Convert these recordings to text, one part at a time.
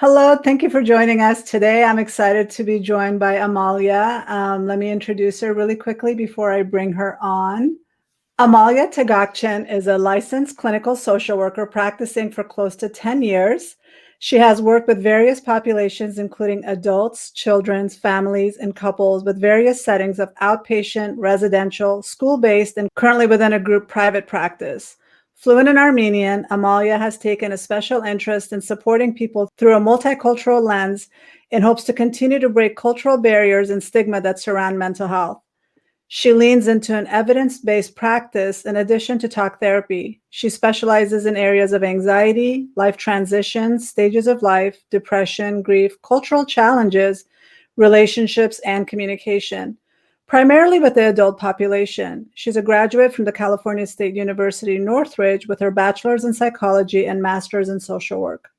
Hello, thank you for joining us today. I'm excited to be joined by Amalia. Let me introduce her really quickly before I bring her on. Amalia Tagakchen is a licensed clinical social worker practicing for close to 10 years. She has worked with various populations, including adults, children's, families, and couples with various settings of outpatient, residential, school-based, and currently within a group private practice. Fluent in Armenian, Amalia has taken a special interest in supporting people through a multicultural lens in hopes to continue to break cultural barriers and stigma that surround mental health. She leans into an evidence-based practice in addition to talk therapy. She specializes in areas of anxiety, life transitions, stages of life, depression, grief, cultural challenges, relationships, and communication, primarily with the adult population. She's a graduate from the California State University, Northridge, with her bachelor's in psychology and master's in social work.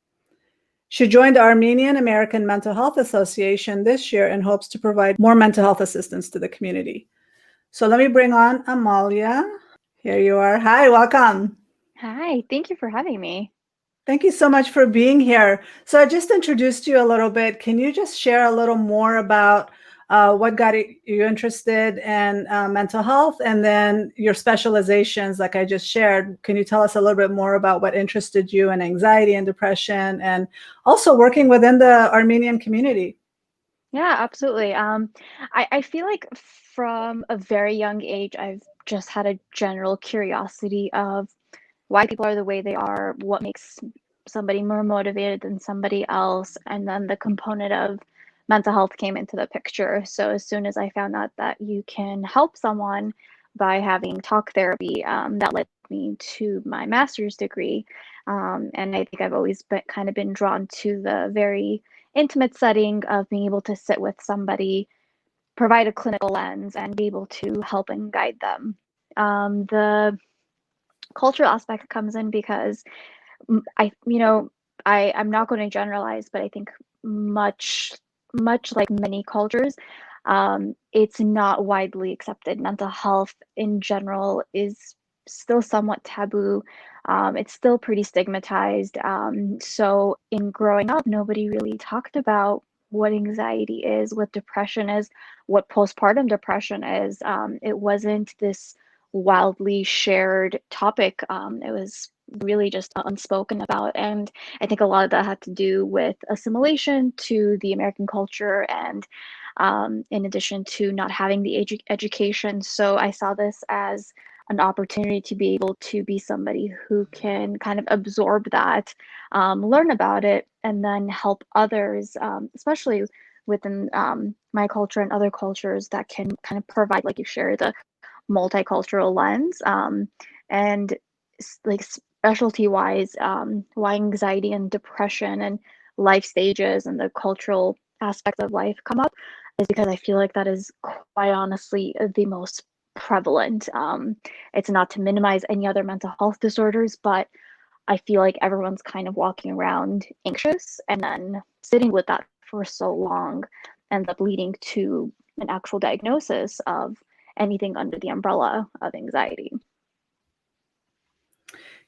She joined the Armenian American Mental Health Association this year in hopes to provide more mental health assistance to the community. So let me bring on Amalia. Here you are. Hi, welcome. Hi, thank you for having me. Thank you so much for being here. So I just introduced you a little bit. Can you just share a little more about what got you interested in mental health and then your specializations, like I just shared? Can you tell us a little bit more about what interested you in anxiety and depression and also working within the Armenian community? Yeah, absolutely. I feel like from a very young age, I've just had a general curiosity of why people are the way they are, what makes somebody more motivated than somebody else, and then the component of mental health came into the picture. So as soon as I found out that you can help someone by having talk therapy, that led me to my master's degree. And I think I've always been drawn to the very intimate setting of being able to sit with somebody, provide a clinical lens, and be able to help and guide them. The cultural aspect comes in because I'm not going to generalize, but I think much, much like many cultures, it's not widely accepted. Mental health in general is still somewhat taboo. It's still pretty stigmatized. So in growing up, nobody really talked about what anxiety is, what depression is, what postpartum depression is. It wasn't this wildly shared topic. It was really just unspoken about. And I think a lot of that had to do with assimilation to the American culture and in addition to not having the education. So I saw this as an opportunity to be able to be somebody who can kind of absorb that, learn about it, and then help others, especially within my culture and other cultures that can kind of provide, like you shared, the multicultural lens. And like specialty wise, why anxiety and depression and life stages and the cultural aspects of life come up is because I feel like that is quite honestly the most prevalent. It's not to minimize any other mental health disorders, but I feel like everyone's kind of walking around anxious and then sitting with that for so long ends up leading to an actual diagnosis of anything under the umbrella of anxiety.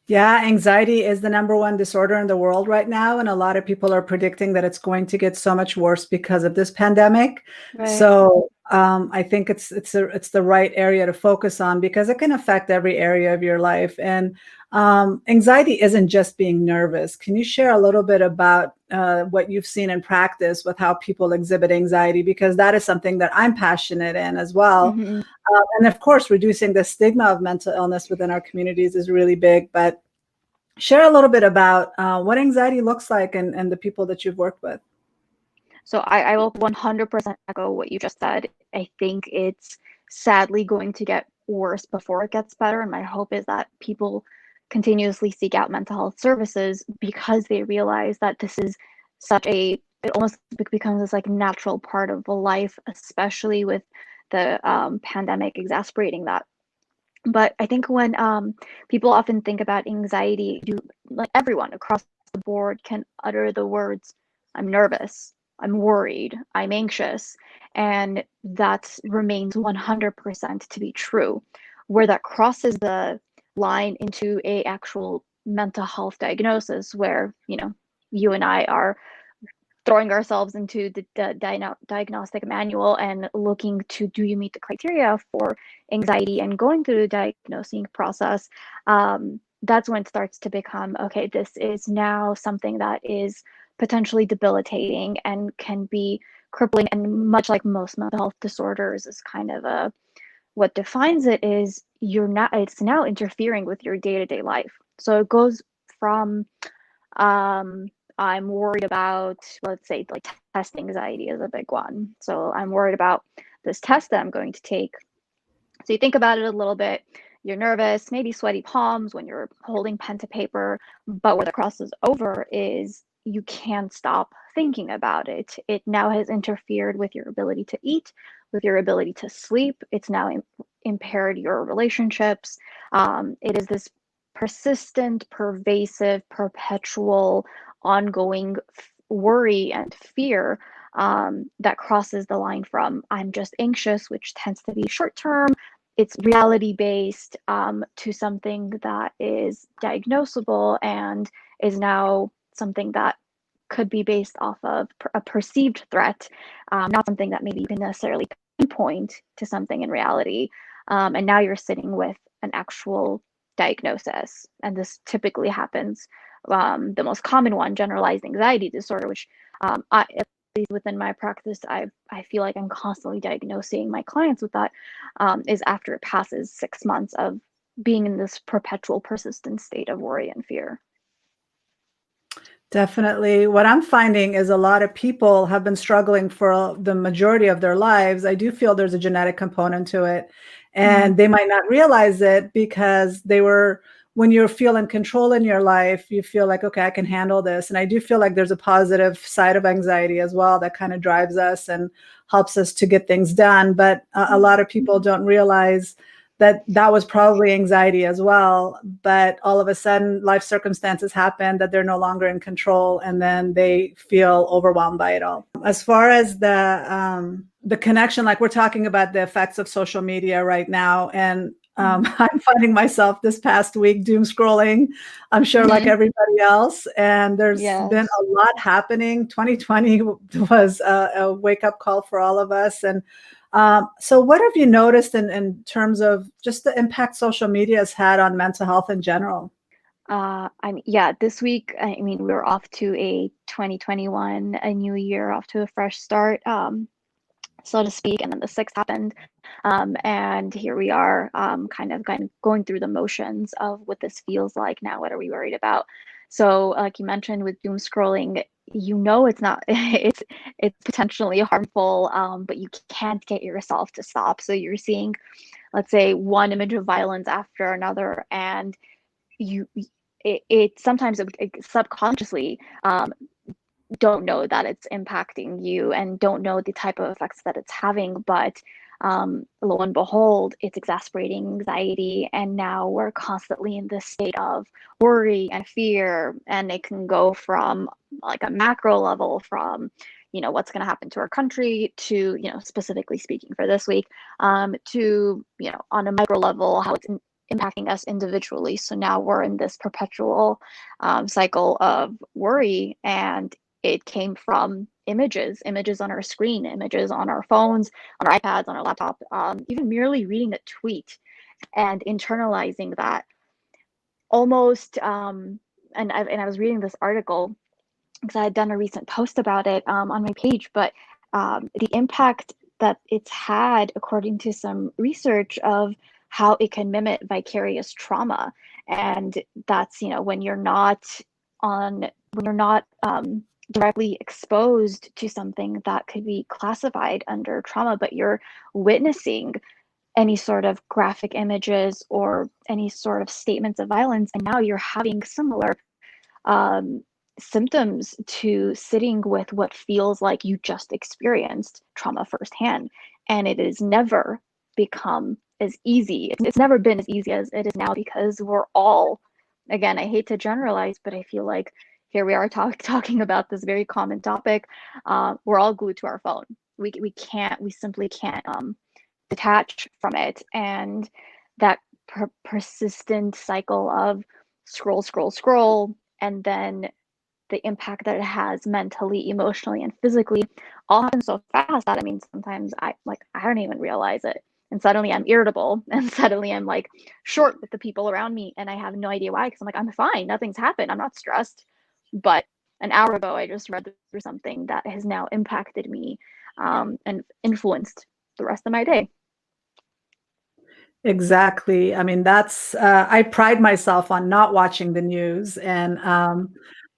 Yeah, anxiety is the number one disorder in the world right now, and a lot of people are predicting that it's going to get so much worse because of this pandemic. Right. So I think it's the right area to focus on because it can affect every area of your life. And anxiety isn't just being nervous. Can you share a little bit about what you've seen in practice with how people exhibit anxiety? Because that is something that I'm passionate in as well. Mm-hmm. And of course, reducing the stigma of mental illness within our communities is really big. But share a little bit about what anxiety looks like and the people that you've worked with. So I will 100% echo what you just said. I think it's sadly going to get worse before it gets better. And my hope is that people continuously seek out mental health services because they realize that this is it almost becomes this like natural part of a life, especially with the pandemic exacerbating that. But I think when people often think about anxiety, like everyone across the board can utter the words, I'm nervous, I'm worried, I'm anxious. And that remains 100% to be true. Where that crosses the line into a actual mental health diagnosis where, you and I are throwing ourselves into the diagnostic manual and looking to, do you meet the criteria for anxiety, and going through the diagnosing process, that's when it starts to become, okay, this is now something that is potentially debilitating and can be crippling. And much like most mental health disorders, is kind of a, what defines it is it's now interfering with your day-to-day life. So it goes from, um, I'm worried about, let's say, like test anxiety is a big one. So I'm worried about this test that I'm going to take. So you think about it a little bit. You're nervous, maybe sweaty palms when you're holding pen to paper, but where the crosses over is you can't stop thinking about it. It now has interfered with your ability to eat, with your ability to sleep. It's now impaired your relationships. It is this persistent, pervasive, perpetual, ongoing worry and fear, that crosses the line from I'm just anxious, which tends to be short term, it's reality based, to something that is diagnosable and is now something that could be based off of a perceived threat, not something that maybe you can necessarily pinpoint to something in reality. And now you're sitting with an actual diagnosis. And this typically happens, the most common one, generalized anxiety disorder, which, at least within my practice, I feel like I'm constantly diagnosing my clients with that, is after it passes 6 months of being in this perpetual, persistent state of worry and fear. Definitely. What I'm finding is a lot of people have been struggling for the majority of their lives. I do feel there's a genetic component to it, and they might not realize it because when you feel in control in your life, you feel like, okay, I can handle this. And I do feel like there's a positive side of anxiety as well that kind of drives us and helps us to get things done. But a lot of people don't realize that was probably anxiety as well. But all of a sudden, life circumstances happen that they're no longer in control, and then they feel overwhelmed by it all. As far as the connection, like we're talking about the effects of social media right now, and I'm finding myself this past week doom scrolling, I'm sure like everybody else, and there's been Yes. a lot happening. 2020 was a wake-up call for all of us. And so what have you noticed in terms of just the impact social media has had on mental health in general? Yeah, this week, I mean, we were off to a 2021, a new year, off to a fresh start, so to speak, and then the sixth happened, and here we are, kind of going through the motions of what this feels like now. What are we worried about? So, like you mentioned, with doom scrolling, it's not, it's potentially harmful, but you can't get yourself to stop. So you're seeing, let's say, one image of violence after another, and you it sometimes subconsciously, don't know that it's impacting you and don't know the type of effects that it's having, but lo and behold, it's exacerbating anxiety, and now we're constantly in this state of worry and fear, and it can go from like a macro level, from what's going to happen to our country, to specifically speaking for this week, to on a micro level, how it's impacting us individually. So now we're in this perpetual, cycle of worry, and it came from images on our screen, images on our phones, on our iPads, on our laptop, even merely reading a tweet and internalizing that almost. And I was reading this article because I had done a recent post about it, on my page, but the impact that it's had, according to some research, of how it can mimic vicarious trauma. And that's, when you're not on, when you're not, directly exposed to something that could be classified under trauma, but you're witnessing any sort of graphic images or any sort of statements of violence, and now you're having similar, um, symptoms to sitting with what feels like you just experienced trauma firsthand. And it has never become as easy. It's never been as easy as it is now, because we're all, again, I hate to generalize, but I feel like here we are talking about this very common topic. We're all glued to our phone. We simply can't, detach from it. And that persistent cycle of scroll, scroll, scroll, and then the impact that it has mentally, emotionally, and physically all happens so fast that, I mean, sometimes I don't even realize it. And suddenly I'm irritable, and suddenly I'm like short with the people around me, and I have no idea why, because I'm like, I'm fine, nothing's happened, I'm not stressed. But an hour ago, I just read through something that has now impacted me, and influenced the rest of my day. Exactly. I mean, that's I pride myself on not watching the news, and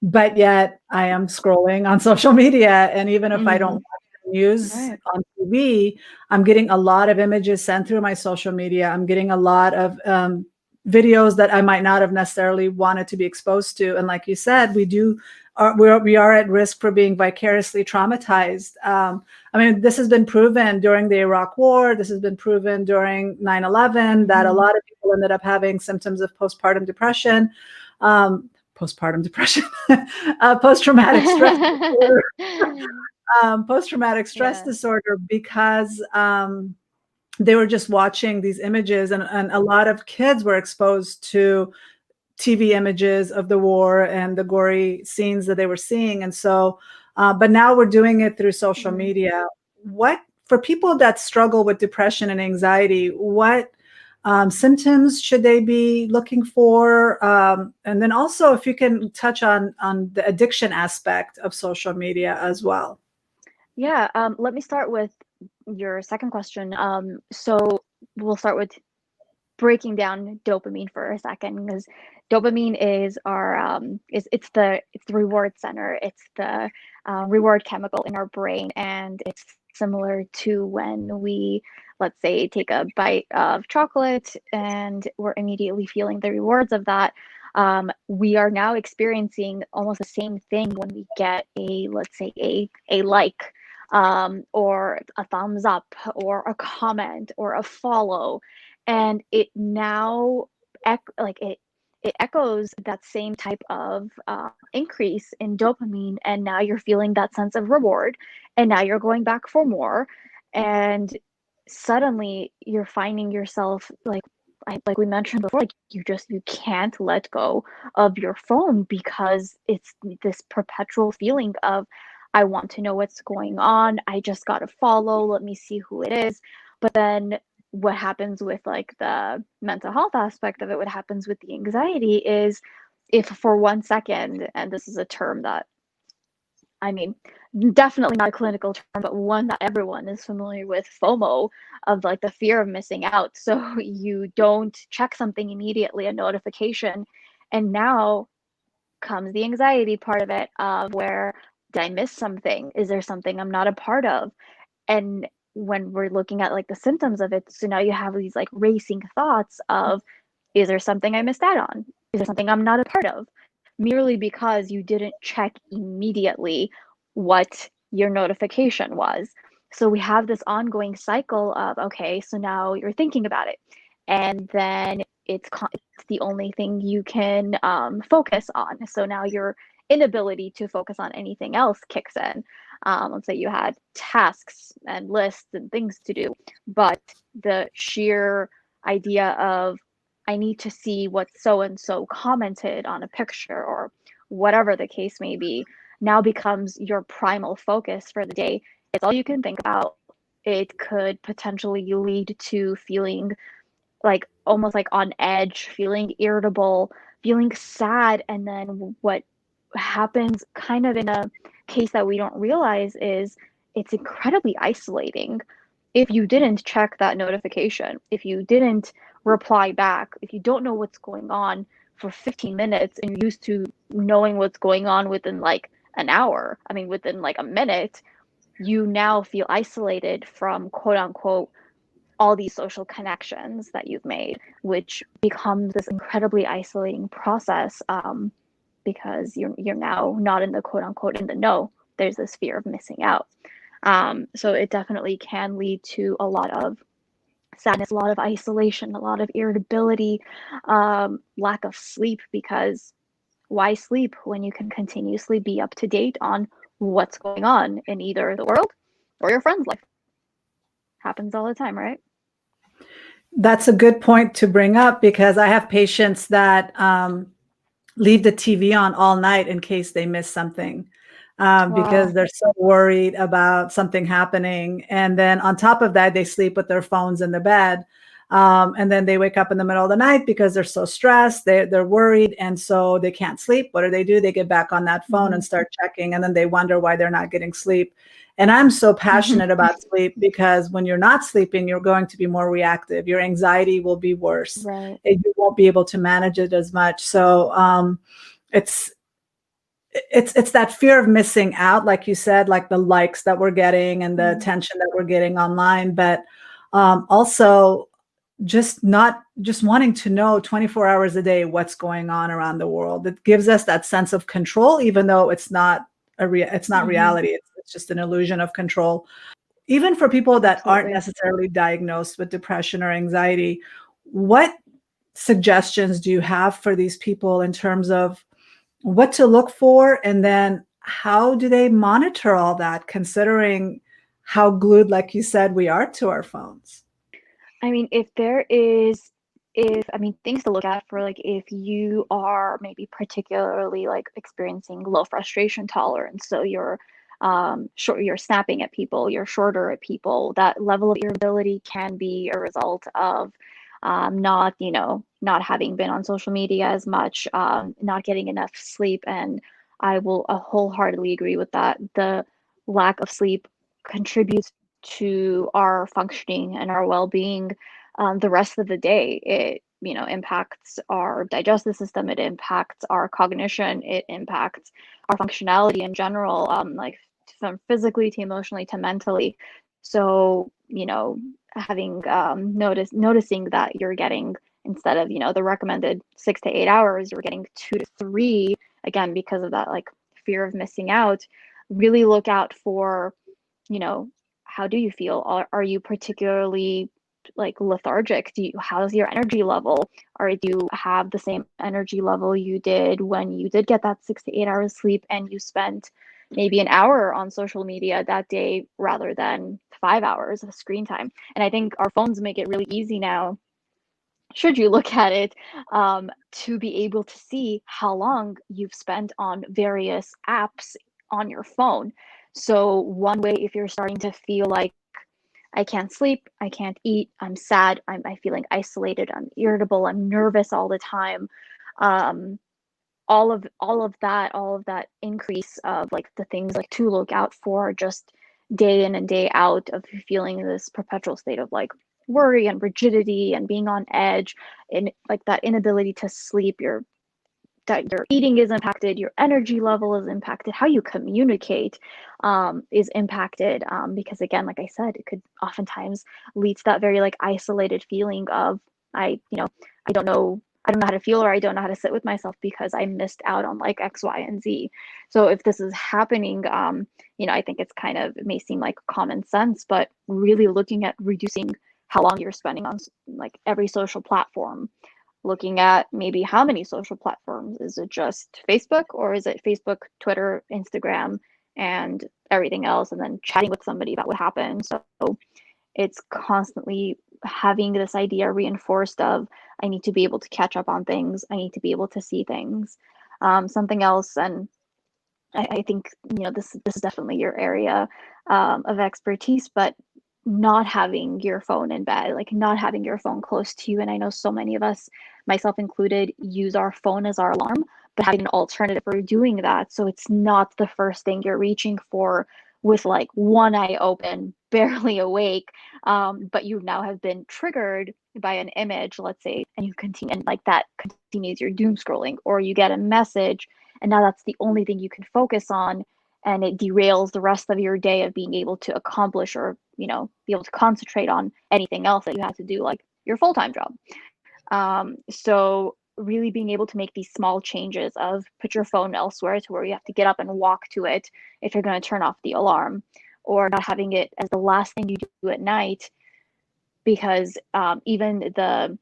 but yet I am scrolling on social media, and even if I don't Mm-hmm. watch the news Right. on TV, I'm getting a lot of images sent through my social media. I'm getting a lot of videos that I might not have necessarily wanted to be exposed to. And like you said, we are at risk for being vicariously traumatized. I mean, this has been proven during the Iraq War. This has been proven during 9/11 that a Mm-hmm. lot of people ended up having symptoms of postpartum depression, post-traumatic stress disorder, post-traumatic stress Yeah. disorder, because they were just watching these images, and a lot of kids were exposed to TV images of the war and the gory scenes that they were seeing. And so, but now we're doing it through social Mm-hmm. media. What, for people that struggle with depression and anxiety, what symptoms should they be looking for? And then also, if you can touch on the addiction aspect of social media as well. Yeah, let me start with your second question. So we'll start with breaking down dopamine for a second, because dopamine is our it's the reward center. It's the reward chemical in our brain, and it's similar to when we, let's say, take a bite of chocolate and we're immediately feeling the rewards of that. We are now experiencing almost the same thing when we get a, let's say, a like, or a thumbs up, or a comment, or a follow, and it now it echoes that same type of increase in dopamine, and now you're feeling that sense of reward, and now you're going back for more, and suddenly you're finding yourself like we mentioned before, like you can't let go of your phone, because it's this perpetual feeling of, I want to know what's going on, I just got to follow, let me see who it is. But then what happens with like the mental health aspect of it, what happens with the anxiety is, if for 1 second, and this is a term that, I mean, definitely not a clinical term, but one that everyone is familiar with, FOMO, of like the fear of missing out. So you don't check something immediately, a notification, and now comes the anxiety part of it, of where, did I miss something? Is there something I'm not a part of? And when we're looking at like the symptoms of it, so now you have these like racing thoughts of, is there something I missed out on? Is there something I'm not a part of? Merely because you didn't check immediately what your notification was. So we have this ongoing cycle of, okay, so now you're thinking about it, and then it's the only thing you can focus on. So now your inability to focus on anything else kicks in. Let's say you had tasks and lists and things to do, but the sheer idea of, I need to see what so and so commented on a picture, or whatever the case may be, now becomes your primal focus for the day. It's all you can think about. It could potentially lead to feeling like almost like on edge, feeling irritable, feeling sad. And then what happens, kind of in a case that we don't realize, is it's incredibly isolating. If you didn't check that notification, if you didn't reply back, if you don't know what's going on for 15 minutes, and you're used to knowing what's going on within like an hour, I mean, within like a minute, you now feel isolated from, quote unquote, all these social connections that you've made, which becomes this incredibly isolating process, because you're now not in the, quote unquote, in the know. There's this fear of missing out. So it definitely can lead to a lot of sadness, a lot of isolation, a lot of irritability, lack of sleep, because why sleep when you can continuously be up to date on what's going on in either the world or your friend's life? Happens all the time, right? That's a good point to bring up, because I have patients that leave the TV on all night in case they miss something, because Wow. they're so worried about something happening. And then on top of that, they sleep with their phones in the bed. And then they wake up in the middle of the night because they're so stressed, they're worried, and so they can't sleep. What do? They get back on that phone and Mhm. start checking, and then they wonder why they're not getting sleep. And I'm so passionate about sleep because when you're not sleeping, you're going to be more reactive. Your anxiety will be worse. Right. You won't be able to manage it as much. So it's it's that fear of missing out, like you said, like the likes that we're getting and the Mhm. attention that we're getting online, but also just wanting to know 24 hours a day what's going on around the world. It gives us that sense of control, even though it's not Mhm. reality. It's just an illusion of control. Even for people that aren't Absolutely. necessarily diagnosed with depression or anxiety, what suggestions do you have for these people in terms of what to look for, and then how do they monitor all that, considering how glued, like you said, we are to our phones? I mean, if there is, if I mean, things to look at for like if you are maybe particularly like experiencing low frustration tolerance, so you're snapping at people, you're shorter at people, that level of irritability can be a result of not, not having been on social media as much, not getting enough sleep. And I will wholeheartedly agree with that. The lack of sleep contributes to our functioning and our well-being the rest of the day. It impacts our digestive system, it impacts our cognition, it impacts our functionality in general, like from physically to emotionally to mentally. So having noticing that you're getting, instead of the recommended 6 to 8 hours, you're getting 2 to 3, again because of that like fear of missing out. Really look out for, you know, how do you feel? Are you particularly like lethargic? How's your energy level? Or do you have the same energy level you did when you did get that 6 to 8 hours sleep and you spent maybe an hour on social media that day rather than 5 hours of screen time? And I think our phones make it really easy now, should you look at it, to be able to see how long you've spent on various apps on your phone. So, one way, if you're starting to feel like I can't sleep, I can't eat, I'm sad, I'm feeling isolated, I'm irritable, I'm nervous all the time, um, all of that increase of like the things like to look out for, just day in and day out, of feeling this perpetual state of like worry and rigidity and being on edge, and like that inability to sleep, that your eating is impacted, your energy level is impacted, how you communicate is impacted, because again, like I said, it could oftentimes lead to that very like isolated feeling of I you know I don't know how to feel, or I don't know how to sit with myself because I missed out on like X, Y, and Z. So if this is happening, I think it's kind of, it may seem like common sense, but really looking at reducing how long you're spending on like every social platform, looking at maybe how many social platforms. Is it just Facebook, or is it Facebook, Twitter, Instagram, and everything else, and then chatting with somebody about what happened? So it's constantly having this idea reinforced of I need to be able to catch up on things, I need to be able to see things. Something else, and I think this is definitely your area of expertise, but not having your phone in bed, like not having your phone close to you. And I know so many of us, myself included, use our phone as our alarm, but having an alternative for doing that, so it's not the first thing you're reaching for with like one eye open, barely awake, but you now have been triggered by an image, let's say, and you continue, and like that continues your doom scrolling, or you get a message and now that's the only thing you can focus on, and it derails the rest of your day of being able to accomplish, or be able to concentrate on anything else that you have to do, like your full-time job. So really being able to make these small changes of put your phone elsewhere to where you have to get up and walk to it if you're going to turn off the alarm, or not having it as the last thing you do at night, because even the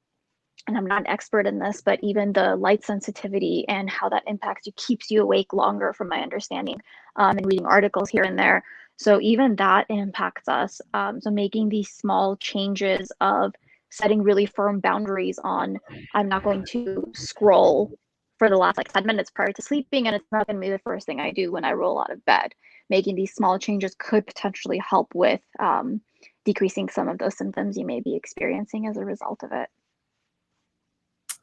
and I'm not an expert in this, but even the light sensitivity and how that impacts you keeps you awake longer, from my understanding, and reading articles here and there. So even that impacts us. So making these small changes of setting really firm boundaries on, I'm not going to scroll for the last like 10 minutes prior to sleeping, and it's not going to be the first thing I do when I roll out of bed. Making these small changes could potentially help with decreasing some of those symptoms you may be experiencing as a result of it.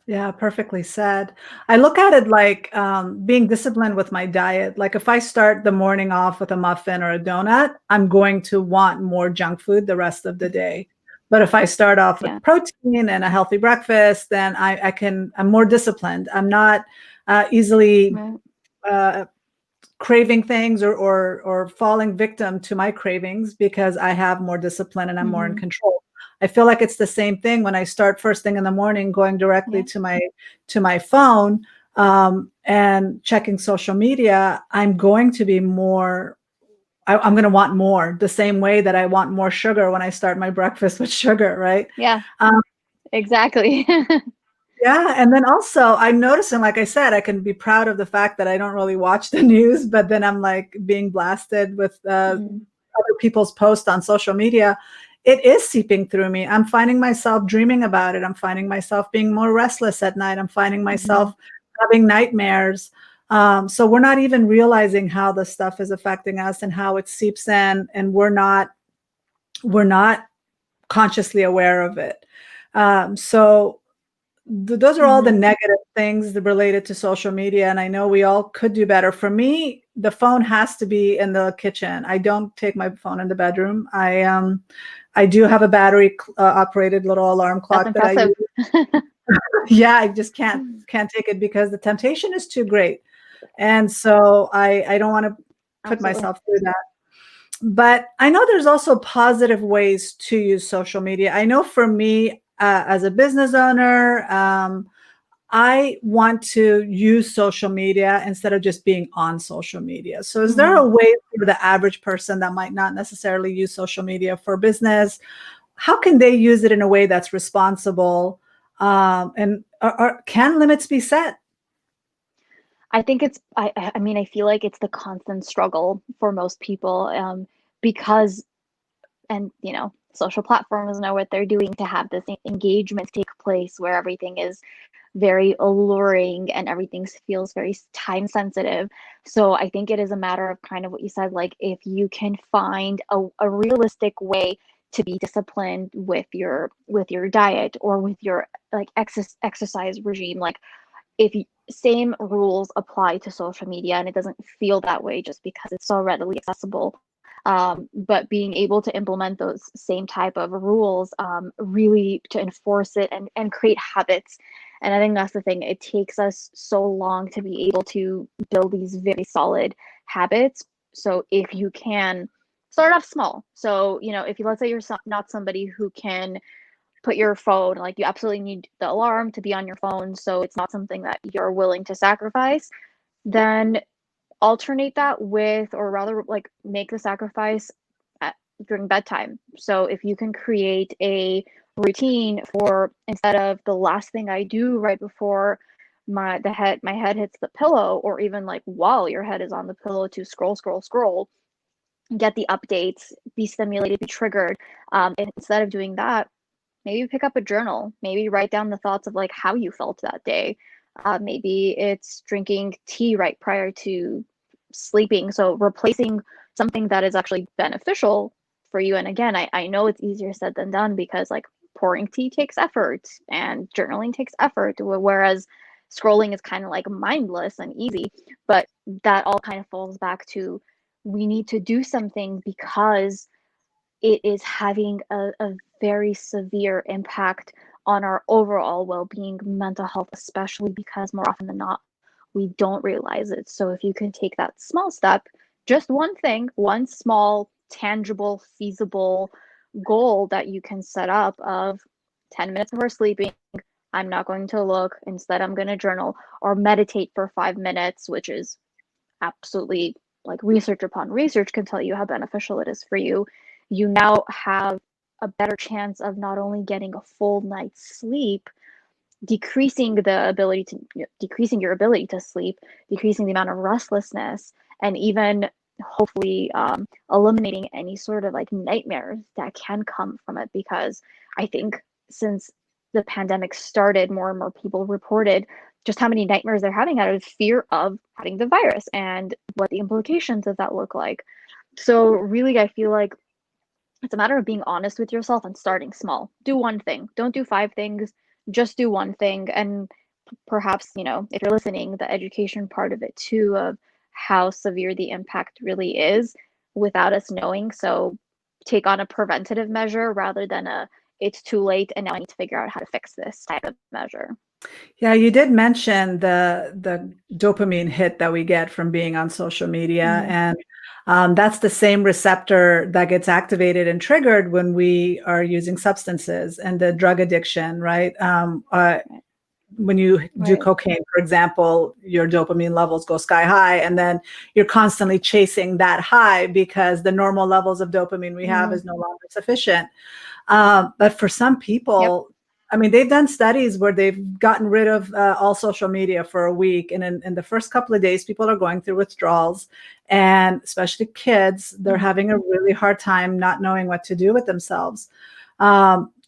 Yeah, perfectly said. I look at it like being disciplined with my diet. Like if I start the morning off with a muffin or a donut, I'm going to want more junk food the rest of the day. But if I start off with Yeah. protein and a healthy breakfast, then I'm more disciplined. I'm not easily Right. craving things or falling victim to my cravings because I have more discipline and I'm more in control. I feel like it's the same thing when I start first thing in the morning, going directly Yeah. to my phone and checking social media. I'm going to be more. I'm going to want more, the same way that I want more sugar when I start my breakfast with sugar, right? Yeah, Um, exactly. yeah, and then also I'm noticing, like I said, I can be proud of the fact that I don't really watch the news, but then I'm like being blasted with Mm. other people's posts on social media. It is seeping through me. I'm finding myself dreaming about it. I'm finding myself being more restless at night. I'm finding myself having nightmares. So we're not even realizing how the stuff is affecting us and how it seeps in, and we're not consciously aware of it. So those are all the negative things related to social media, and I know we all could do better. For me, the phone has to be in the kitchen. I don't take my phone in the bedroom. I do have a battery operated little alarm That's clock that I impressive. use. Yeah, I just can't take it because the temptation is too great, and so I don't want to put Absolutely. myself through that. But I know there's also positive ways to use social media. I know for me, as a business owner, I want to use social media instead of just being on social media. So, is there a way for the average person that might not necessarily use social media for business? How can they use it in a way that's responsible? And can limits be set? I think I mean, I feel like it's the constant struggle for most people, because, and social platforms know what they're doing to have this engagement take place where everything is very alluring and everything feels very time sensitive. So I think it is a matter of kind of what you said, like if you can find a realistic way to be disciplined with your diet or with your like exercise regime, like if same rules apply to social media and it doesn't feel that way just because it's so readily accessible, but being able to implement those same type of rules, really to enforce it and create habits. And I think that's the thing, it takes us so long to be able to build these very solid habits. So if you can start off small, so if you, let's say you're not somebody who can put your phone, like you absolutely need the alarm to be on your phone, so it's not something that you're willing to sacrifice, then alternate that with, or rather like make the sacrifice at, during bedtime. So if you can create a routine for, instead of the last thing I do right before my head hits the pillow, or even like while your head is on the pillow, to scroll, get the updates, be stimulated, be triggered. And instead of doing that, maybe pick up a journal, maybe write down the thoughts of like how you felt that day. Maybe it's drinking tea right prior to sleeping. So replacing something that is actually beneficial for you. And again, I know it's easier said than done because like pouring tea takes effort and journaling takes effort, whereas scrolling is kind of like mindless and easy. But that all kind of falls back to, we need to do something because it is having a very severe impact on our overall well-being, mental health, especially because more often than not, we don't realize it. So if you can take that small step, just one thing, one small, tangible, feasible goal that you can set up of 10 minutes before sleeping, I'm not going to look, instead I'm going to journal, or meditate for 5 minutes, which is absolutely, like, research upon research can tell you how beneficial it is for you. You now have a better chance of not only getting a full night's sleep, decreasing your ability to sleep, decreasing the amount of restlessness, and even hopefully eliminating any sort of like nightmares that can come from it. Because I think since the pandemic started, more and more people reported just how many nightmares they're having out of fear of having the virus and what the implications of that look like. So really, I feel like it's a matter of being honest with yourself and starting small. Do one thing. Don't do 5 things. Just do one thing. And perhaps, if you're listening, the education part of it too, of how severe the impact really is without us knowing. So take on a preventative measure rather than it's too late and now I need to figure out how to fix this type of measure. Yeah, you did mention the dopamine hit that we get from being on social media, Mm-hmm. and that's the same receptor that gets activated and triggered when we are using substances and the drug addiction, right? Right. When you do Right. cocaine, for example, your dopamine levels go sky high, and then you're constantly chasing that high because the normal levels of dopamine we have Mm-hmm. is no longer sufficient. But for some Yep. people, I mean, they've done studies where they've gotten rid of all social media for a week. And in the first couple of days, people are going through withdrawals. And especially kids, they're Mm-hmm. having a really hard time not knowing what to do with themselves.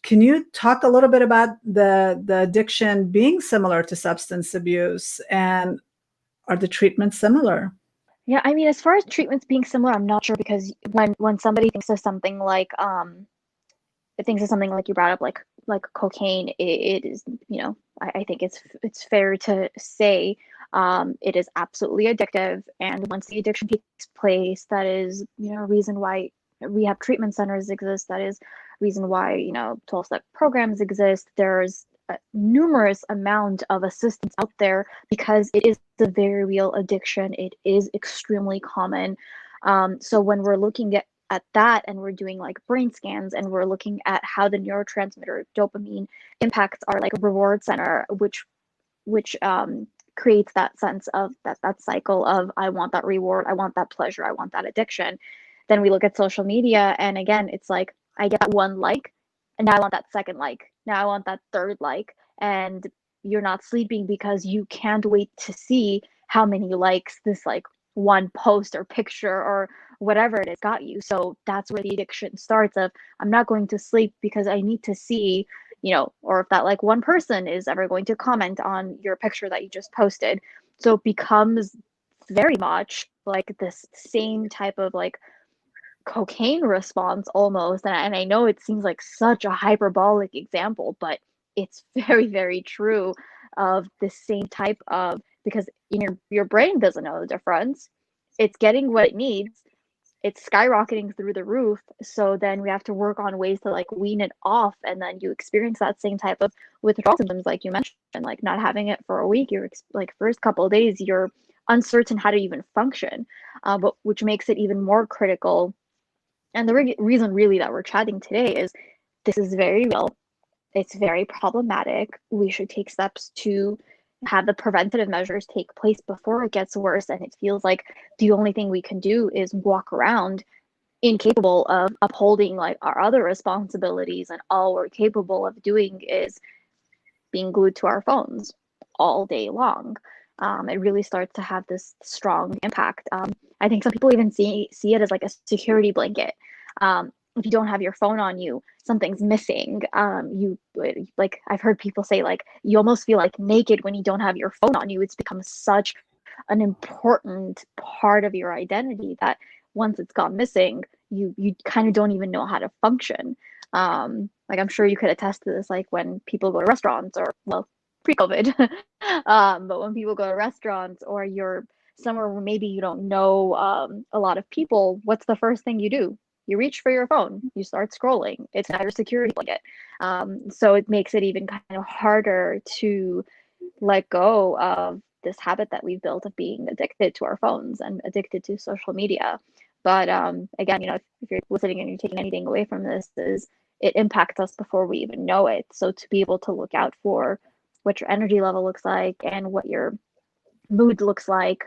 Can you talk a little bit about the addiction being similar to substance abuse? And are the treatments similar? Yeah, I mean, as far as treatments being similar, I'm not sure because when somebody thinks of something like it thinks of something like you brought up, like cocaine, it is, I think it's fair to say it is absolutely addictive, and once the addiction takes place, that is, a reason why rehab treatment centers exist. That is reason why 12-step programs exist. There's a numerous amount of assistance out there because it is a very real addiction. It is extremely common. So when we're looking at that and we're doing like brain scans and we're looking at how the neurotransmitter dopamine impacts our like reward center, which creates that sense of that cycle of I want that reward, I want that pleasure, I want that addiction. Then we look at social media and again it's like I get that one like and now I want that second like, now I want that third like, and you're not sleeping because you can't wait to see how many likes this like one post or picture or whatever it has got you. So that's where the addiction starts of I'm not going to sleep because I need to see, or if that like one person is ever going to comment on your picture that you just posted. So it becomes very much like this same type of like cocaine response almost. And I know it seems like such a hyperbolic example, but it's very, very true of the same type of because your brain doesn't know the difference. It's getting what it needs, it's skyrocketing through the roof. So then we have to work on ways to like wean it off. And then you experience that same type of withdrawal symptoms, like you mentioned, like not having it for a week. You're like first couple of days, you're uncertain how to even function, but which makes it even more critical. And the reason really that we're chatting today is this is very real. It's very problematic. We should take steps to have the preventative measures take place before it gets worse. And it feels like the only thing we can do is walk around incapable of upholding like our other responsibilities. And all we're capable of doing is being glued to our phones all day long. It really starts to have this strong impact. I think some people even see it as like a security blanket. If you don't have your phone on you, something's missing. You like I've heard people say like you almost feel like naked when you don't have your phone on you. It's become such an important part of your identity that once it's gone missing, you kind of don't even know how to function. Like I'm sure you could attest to this, like when people go to restaurants or well, pre-COVID, but when people go to restaurants or you're somewhere where maybe you don't know a lot of people, what's the first thing you do? You reach for your phone, you start scrolling. It's not your security blanket. So it makes it even kind of harder to let go of this habit that we've built of being addicted to our phones and addicted to social media. But again, if you're listening and you're taking anything away from this, is it impacts us before we even know it. So to be able to look out for what your energy level looks like and what your mood looks like,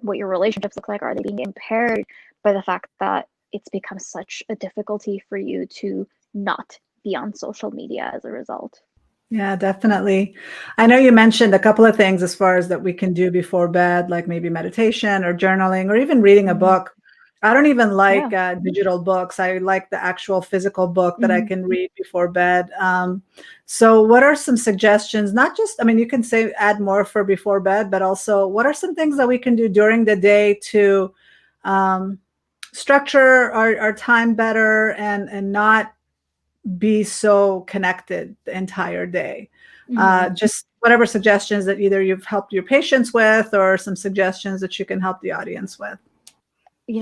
what your relationships look like, are they being impaired by the fact that it's become such a difficulty for you to not be on social media as a result? Yeah, definitely. I know you mentioned a couple of things as far as that we can do before bed, like maybe meditation or journaling or even reading a Mm-hmm. book. I don't even like Yeah. digital books. I like the actual physical book that I Mhm. can read before bed. So what are some suggestions? Not just, I mean, you can say add more for before bed, but also what are some things that we can do during the day to um, structure our time better and not be so connected the entire day? Mhm. Just whatever suggestions that either you've helped your patients with or some suggestions that you can help the audience with.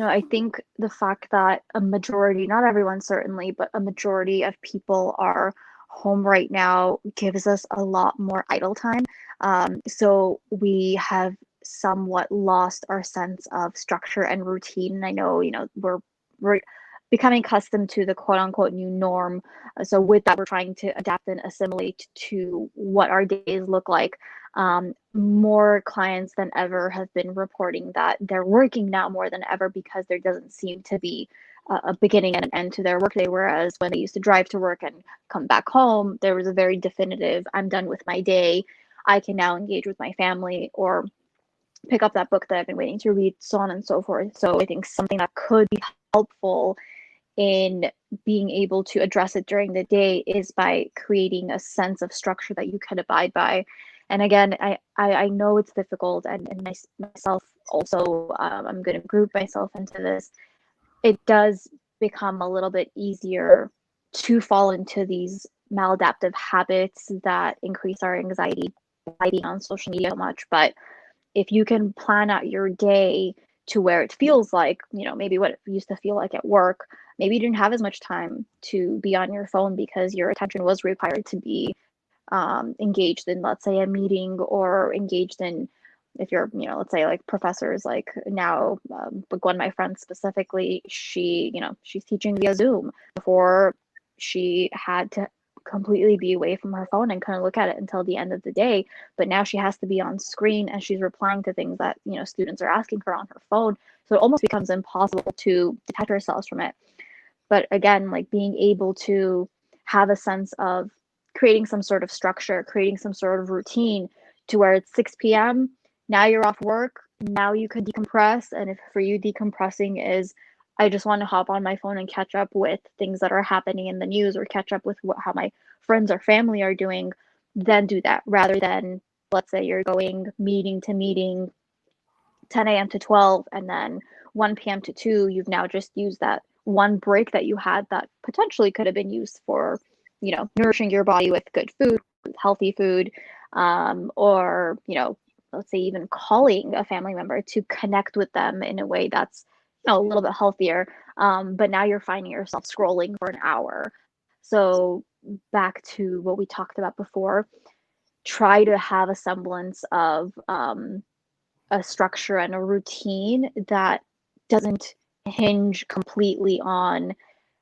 I think the fact that a majority, not everyone certainly, but a majority of people are home right now gives us a lot more idle time. So we have somewhat lost our sense of structure and routine. And I know, we're becoming accustomed to the quote unquote new norm. So with that, we're trying to adapt and assimilate to what our days look like. More clients than ever have been reporting that they're working now more than ever because there doesn't seem to be a beginning and an end to their workday. Whereas when they used to drive to work and come back home, there was a very definitive, I'm done with my day. I can now engage with my family or pick up that book that I've been waiting to read, so on and so forth. So I think something that could be helpful in being able to address it during the day is by creating a sense of structure that you can abide by. And again, I know it's difficult, and myself also, I'm going to group myself into this. It does become a little bit easier to fall into these maladaptive habits that increase our anxiety by being on social media so much. But if you can plan out your day to where it feels like, maybe what it used to feel like at work, maybe you didn't have as much time to be on your phone because your attention was required to be engaged in, let's say, a meeting, or engaged in, if you're, let's say like professors, like now, like one of my friends specifically, she's teaching via Zoom. Before, she had to completely be away from her phone and kind of look at it until the end of the day, but now she has to be on screen and she's replying to things that students are asking her on her phone, so it almost becomes impossible to detach ourselves from it. But again, like being able to have a sense of creating some sort of structure, creating some sort of routine to where it's 6 p.m. Now you're off work. Now you could decompress. And if for you, decompressing is, I just want to hop on my phone and catch up with things that are happening in the news, or catch up with how my friends or family are doing, then do that, rather than, let's say you're going meeting to meeting, 10 a.m. to 12, and then 1 p.m. to 2, you've now just used that one break that you had that potentially could have been used for, nourishing your body with good food, with healthy food, or, let's say even calling a family member to connect with them in a way that's, a little bit healthier. But now you're finding yourself scrolling for an hour. So back to what we talked about before, try to have a semblance of a structure and a routine that doesn't hinge completely on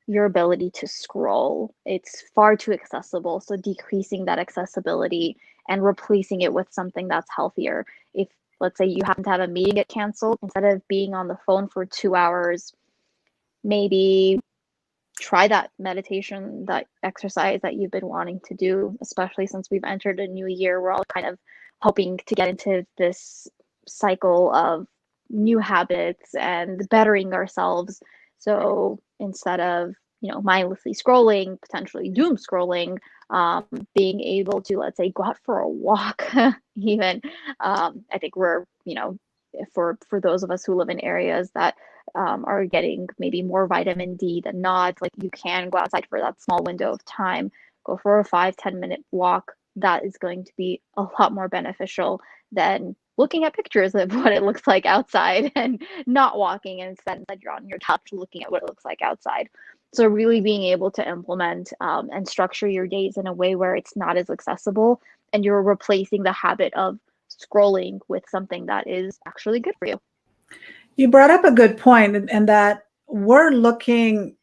your ability to scroll. It's far too accessible. So decreasing that accessibility and replacing it with something that's healthier. If, let's say, you happen to have a meeting get canceled, instead of being on the phone for 2 hours, maybe try that meditation, that exercise that you've been wanting to do, especially since we've entered a new year. We're all kind of hoping to get into this cycle of new habits and bettering ourselves. So instead of, mindlessly scrolling, potentially doom scrolling, being able to, let's say, go out for a walk, even. I think we're, for those of us who live in areas that are getting maybe more vitamin D than not, like you can go outside for that small window of time, go for a 5-10 minute walk. That is going to be a lot more beneficial than looking at pictures of what it looks like outside and not walking, and instead you're on your couch looking at what it looks like outside. So really being able to implement and structure your days in a way where it's not as accessible, and you're replacing the habit of scrolling with something that is actually good for you. You brought up a good point, and that we're looking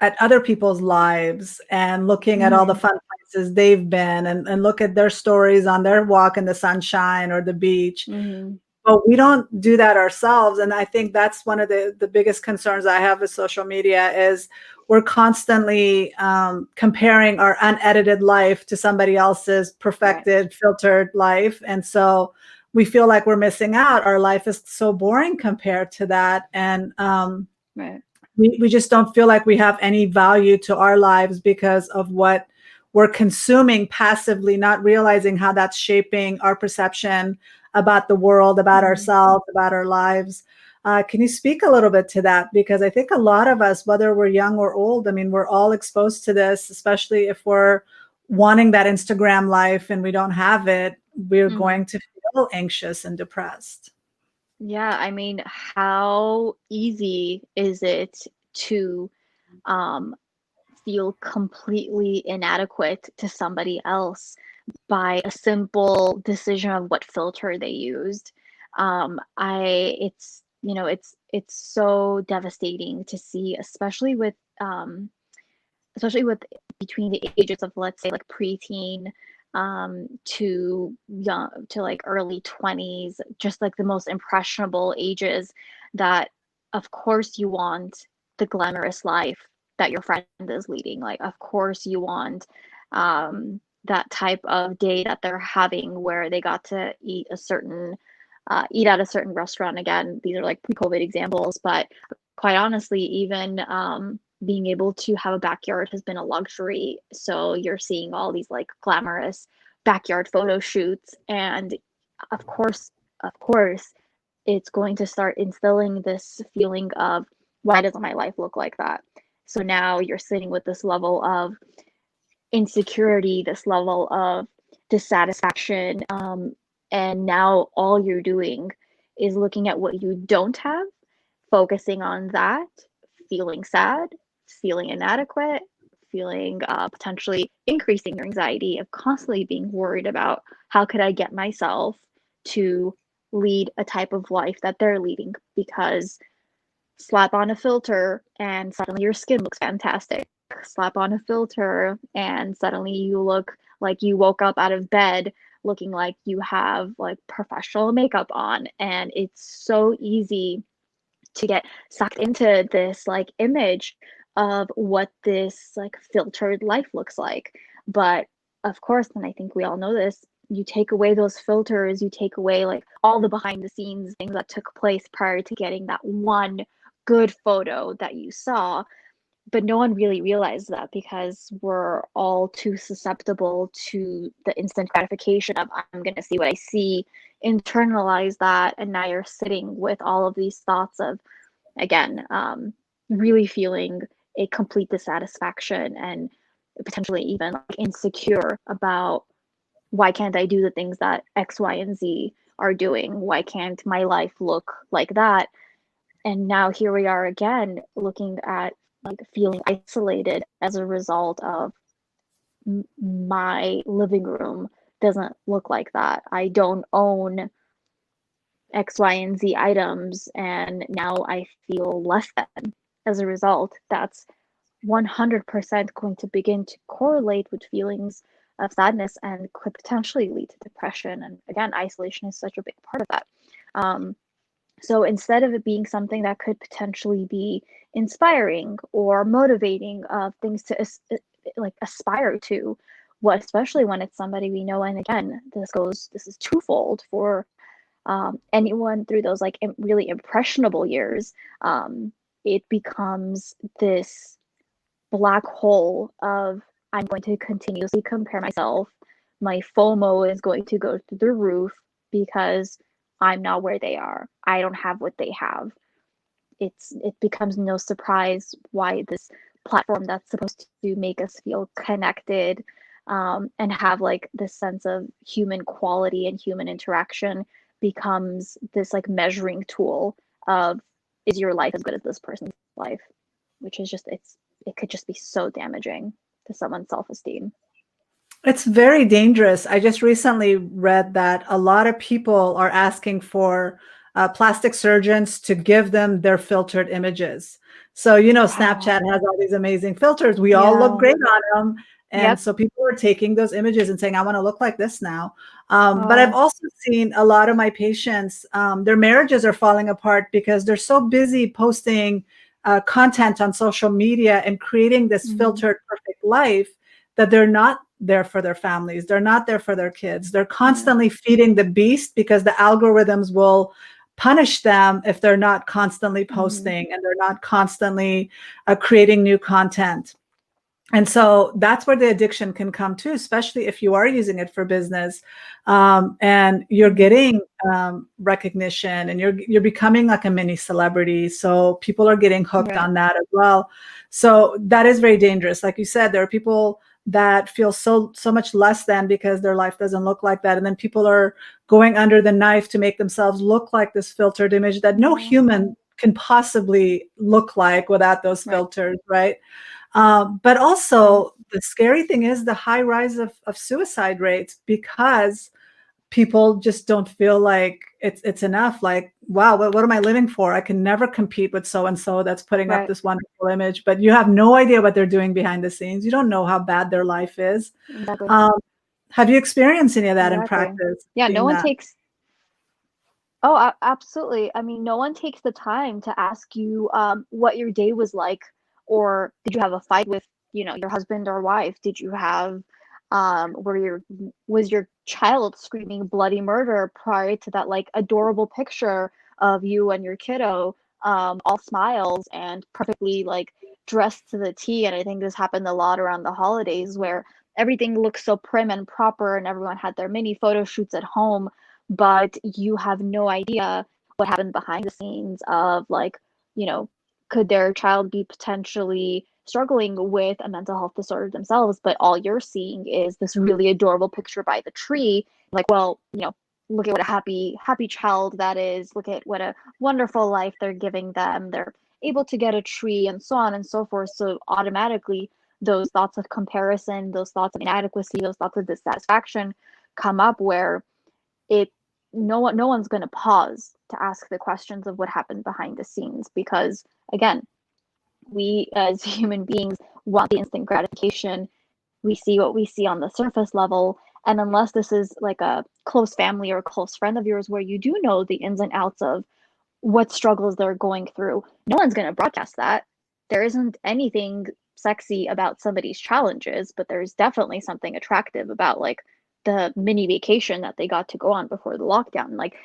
at other people's lives and looking at all the Mm-hmm. fun places they've been, and look at their stories on their walk in the sunshine or the beach. Mm-hmm. But we don't do that ourselves. And I think that's one of the biggest concerns I have with social media is we're constantly comparing our unedited life to somebody else's Right. perfected, filtered life. And so we feel like we're missing out. Our life is so boring compared to that. And Right. We just don't feel like we have any value to our lives because of what we're consuming passively, not realizing how that's shaping our perception about the world, about Mhm. ourselves, about our lives. Can you speak a little bit to that? Because I think a lot of us, whether we're young or old, I mean, we're all exposed to this, especially if we're wanting that Instagram life and we don't have it, we're Mhm. going to feel anxious and depressed. Yeah, I mean, how easy is it to um, feel completely inadequate to somebody else by a simple decision of what filter they used? It's, it's so devastating to see, especially with between the ages of, let's say, like preteen to young to like early 20s, just like the most impressionable ages, that of course you want the glamorous life that your friend is leading. Like, of course you want that type of day that they're having where they got to eat at a certain restaurant. Again, these are like pre-COVID examples, but quite honestly, even being able to have a backyard has been a luxury. So you're seeing all these like glamorous backyard photo shoots. And of course, it's going to start instilling this feeling of, why doesn't my life look like that? So now you're sitting with this level of insecurity, this level of dissatisfaction. And now all you're doing is looking at what you don't have, focusing on that, feeling sad, feeling inadequate, feeling potentially increasing your anxiety of constantly being worried about, how could I get myself to lead a type of life that they're leading? Because slap on a filter and suddenly your skin looks fantastic. Slap on a filter and suddenly you look like you woke up out of bed looking like you have like professional makeup on. And it's so easy to get sucked into this like image of what this like filtered life looks like. But of course, and I think we all know this, you take away those filters, you take away like all the behind the scenes things that took place prior to getting that one good photo that you saw. But no one really realized that, because we're all too susceptible to the instant gratification of, I'm going to see what I see, internalize that, and now you're sitting with all of these thoughts of, again, really feeling a complete dissatisfaction and potentially even like insecure about, why can't I do the things that X, Y, and Z are doing? Why can't my life look like that? And now here we are again, looking at like feeling isolated as a result of, my living room doesn't look like that. I don't own X, Y, and Z items, and now I feel less than as a result. That's 100% going to begin to correlate with feelings of sadness and could potentially lead to depression. And again, isolation is such a big part of that. Um, so instead of it being something that could potentially be inspiring or motivating of things to like aspire to, what especially when it's somebody we know, and again, this is twofold for anyone through those like really impressionable years, it becomes this black hole of, I'm going to continuously compare myself. My FOMO is going to go through the roof because I'm not where they are. I don't have what they have. It becomes no surprise why this platform that's supposed to make us feel connected, and have like this sense of human quality and human interaction, becomes this like measuring tool of, is your life as good as this person's life? Which is just, it could just be so damaging to someone's self-esteem. It's very dangerous. I just recently read that a lot of people are asking for plastic surgeons to give them their filtered images. So, Wow. Snapchat has all these amazing filters. We all look Yeah. great on them. And Yep. so people are taking those images and saying, I want to look like this now. But I've Oh. also seen a lot of my patients, their marriages are falling apart because they're so busy posting content on social media and creating this Mhm. filtered perfect life that they're not there for their families. They're not there for their kids. They're Yeah. constantly feeding the beast because the algorithms will punish them if they're not constantly posting and they're not constantly creating new content. And so that's where the addiction can come too, especially if you are using it for business, and you're getting recognition, and you're becoming like a mini celebrity. So people are getting hooked Right. on that as well. So that is very dangerous. Like you said, there are people that feel so much less than because their life doesn't look like that, and then people are going under the knife to make themselves look like this filtered image that no human can possibly look like without those Right. filters, right? But also the scary thing is the high rise of suicide rates, because people just don't feel like it's enough. Like, wow, what am I living for? I can never compete with so and so that's putting up Right. this wonderful image, but you have no idea what they're doing behind the scenes. You don't know how bad their life is. Exactly. Have you experienced any of that in Exactly. practice? Yeah, no Seeing one that? takes Oh, absolutely. I mean, no one takes the time to ask you what your day was like, or did you have a fight with, your husband or wife? Did you have, was your child screaming bloody murder prior to that, like, adorable picture of you and your kiddo, all smiles and perfectly, like, dressed to the T? And I think this happened a lot around the holidays where everything looks so prim and proper and everyone had their mini photo shoots at home, but you have no idea what happened behind the scenes of, like, you know, could their child be potentially struggling with a mental health disorder themselves, but all you're seeing is this really adorable picture by the tree. Like, well, look at what a happy child that is. Look at what a wonderful life they're giving them. They're able to get a tree and so on and so forth. So automatically those thoughts of comparison, those thoughts of inadequacy, those thoughts of dissatisfaction come up where it no one's going to pause to ask the questions of what happened behind the scenes, because again, we as human beings want the instant gratification. We see what we see on the surface level, and unless this is like a close family or a close friend of yours where you do know the ins and outs of what struggles they're going through, no one's going to broadcast that. There isn't anything sexy about somebody's challenges, but there's definitely something attractive about, like, the mini vacation that they got to go on before the lockdown. Like,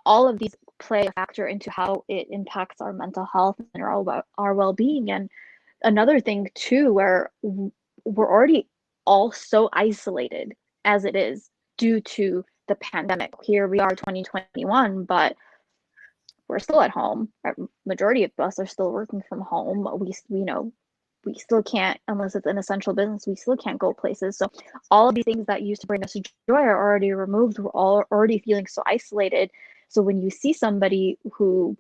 all of these play a factor into how it impacts our mental health and our well-being. And another thing too, where we're already all so isolated as it is due to the pandemic. Here we are, 2021, but we're still at home. Majority of us are still working from home. We still can't, unless it's an essential business, we still can't go places. So all of these things that used to bring us joy are already removed. We're all already feeling so isolated. So when you see somebody who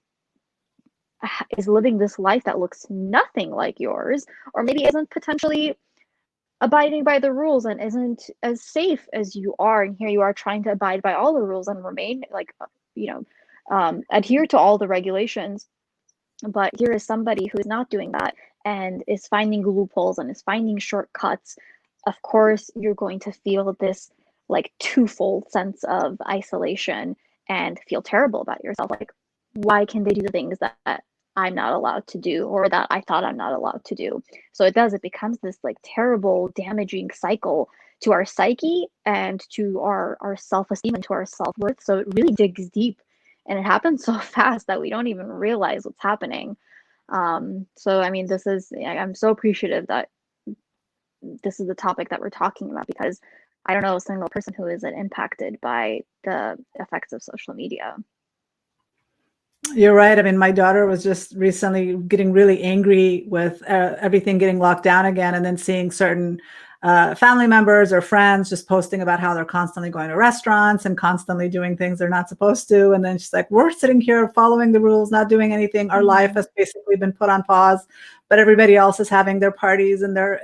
is living this life that looks nothing like yours, or maybe isn't potentially abiding by the rules and isn't as safe as you are, and here you are trying to abide by all the rules and remain, like, adhere to all the regulations, but here is somebody who is not doing that and is finding loopholes and is finding shortcuts. Of course, you're going to feel this, like, twofold sense of isolation and feel terrible about yourself. Like, why can they do the things that I'm not allowed to do, or that I thought I'm not allowed to do? So it becomes this, like, terrible, damaging cycle to our psyche and to our self-esteem and to our self-worth. So it really digs deep, and it happens so fast that we don't even realize what's happening. So I mean, I'm so appreciative that this is the topic that we're talking about, because I don't know a single person who isn't impacted by the effects of social media. You're right. I mean, my daughter was just recently getting really angry with everything getting locked down again, and then seeing certain family members or friends just posting about how they're constantly going to restaurants and constantly doing things they're not supposed to. And then she's like, we're sitting here following the rules, not doing anything. Our life has basically been put on pause, but everybody else is having their parties and their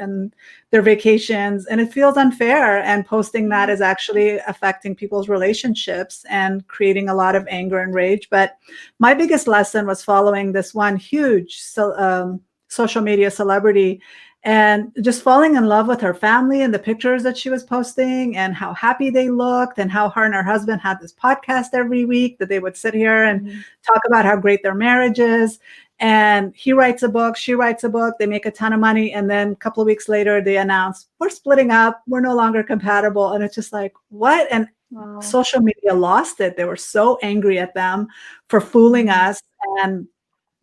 vacations. And it feels unfair. And posting that is actually affecting people's relationships and creating a lot of anger and rage. But my biggest lesson was following this one huge social media celebrity, and just falling in love with her family and the pictures that she was posting and how happy they looked, and how her and her husband had this podcast every week that they would sit here and talk about how great their marriage is. And he writes a book, she writes a book, they make a ton of money. And then a couple of weeks later, they announce, we're splitting up, we're no longer compatible. And it's just like, what? And Wow. social media lost it. They were so angry at them for fooling Mhm. us. And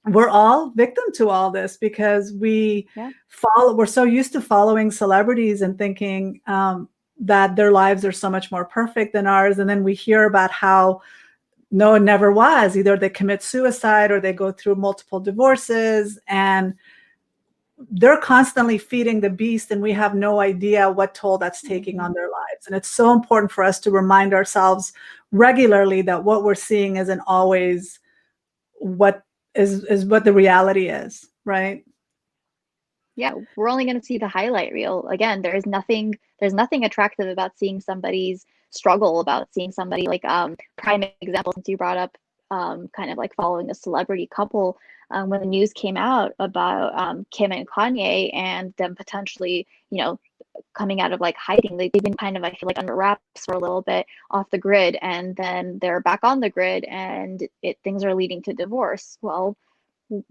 we're all victim to all this because Yeah. we're so used to following celebrities and thinking that their lives are so much more perfect than ours. And then we hear about how no, it never was. Either they commit suicide or they go through multiple divorces, and they're constantly feeding the beast, and we have no idea what toll that's taking Mhm. on their lives. And it's so important for us to remind ourselves regularly that what we're seeing isn't always what is what the reality is, right? Yeah, we're only going to see the highlight reel. Again, there's nothing attractive about seeing somebody's struggle, about seeing somebody like prime example since you brought up kind of like following a celebrity couple when the news came out about Kim and Kanye and them potentially, coming out of like hiding. They've been kind of, I feel like, under wraps for a little bit off the grid, and then they're back on the grid, and things are leading to divorce. Well,